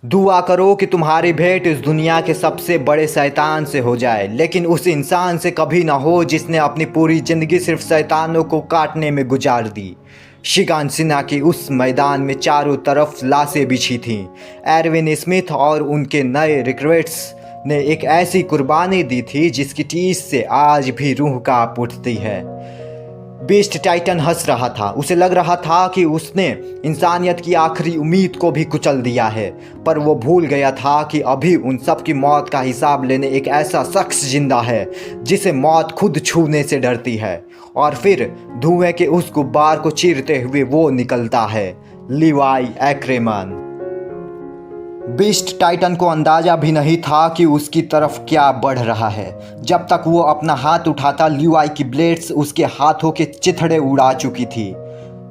दुआ करो कि तुम्हारी भेंट इस दुनिया के सबसे बड़े शैतान से हो जाए, लेकिन उस इंसान से कभी ना हो जिसने अपनी पूरी जिंदगी सिर्फ शैतानों को काटने में गुजार दी। शिगानसिना के उस मैदान में चारों तरफ लाशें बिछी थीं। एरविन स्मिथ और उनके नए रिक्रूट्स ने एक ऐसी कुर्बानी दी थी जिसकी टीस से आज भी रूह कांप उठती है। बीस्ट टाइटन हंस रहा था। उसे लग रहा था कि उसने इंसानियत की आखिरी उम्मीद को भी कुचल दिया है, पर वो भूल गया था कि अभी उन सब की मौत का हिसाब लेने एक ऐसा शख्स जिंदा है जिसे मौत खुद छूने से डरती है। और फिर धुएं के उस गुब्बार को चीरते हुए वो निकलता है, लीवाई एक्रेमन। बीस्ट टाइटन को अंदाजा भी नहीं था कि उसकी तरफ क्या बढ़ रहा है। जब तक वो अपना हाथ उठाता, लीवाई की ब्लेड्स उसके हाथों के चिथड़े उड़ा चुकी थी।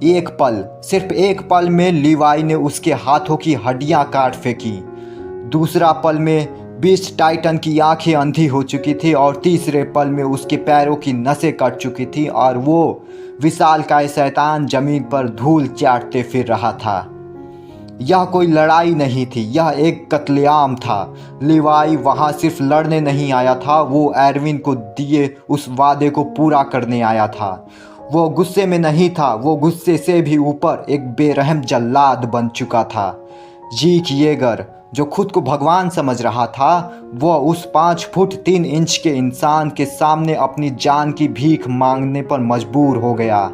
एक पल, सिर्फ एक पल में लीवाई ने उसके हाथों की हड्डियां काट फेंकी। दूसरा पल में बीस्ट टाइटन की आंखें अंधी हो चुकी थी और तीसरे पल में उसके पैरों की नसें कट चुकी थी और वो विशालकाय शैतान जमीन पर धूल चाटते फिर रहा था। यह कोई लड़ाई नहीं थी, यह एक कत्लेआम था। लीवाई वहाँ सिर्फ लड़ने नहीं आया था, वो एरविन को दिए उस वादे को पूरा करने आया था। वो गुस्से में नहीं था, वो गुस्से से भी ऊपर एक बेरहम जल्लाद बन चुका था। जीक येगर, जो खुद को भगवान समझ रहा था, वह उस 5 फुट 3 इंच के इंसान के सामने अपनी जान की भीख मांगने पर मजबूर हो गया।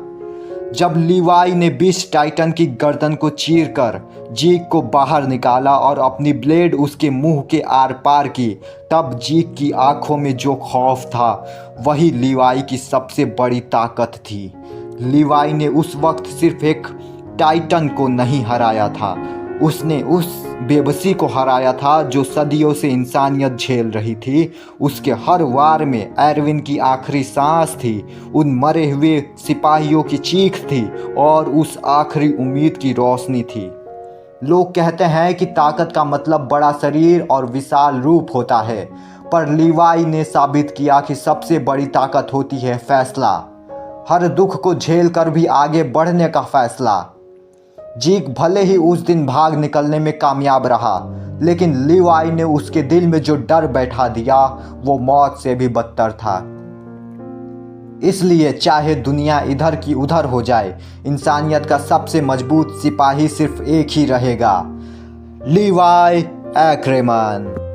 जब लीवाई ने बीस्ट टाइटन की गर्दन को चीरकर जीक को बाहर निकाला और अपनी ब्लेड उसके मुंह के आर पार की, तब जीक की आंखों में जो खौफ था वही लीवाई की सबसे बड़ी ताकत थी। लीवाई ने उस वक्त सिर्फ एक टाइटन को नहीं हराया था, उसने उस बेबसी को हराया था जो सदियों से इंसानियत झेल रही थी। उसके हर वार में एरविन की आखिरी सांस थी, उन मरे हुए सिपाहियों की चीख थी और उस आखिरी उम्मीद की रोशनी थी। लोग कहते हैं कि ताकत का मतलब बड़ा शरीर और विशाल रूप होता है, पर लीवाई ने साबित किया कि सबसे बड़ी ताकत होती है फैसला, हर दुख को झेल कर भी आगे बढ़ने का फैसला। जीक भले ही उस दिन भाग निकलने में कामयाब रहा, लेकिन लीवाई ने उसके दिल में जो डर बैठा दिया वो मौत से भी बदतर था। इसलिए चाहे दुनिया इधर की उधर हो जाए, इंसानियत का सबसे मजबूत सिपाही सिर्फ एक ही रहेगा, लीवाई एक्रेमन।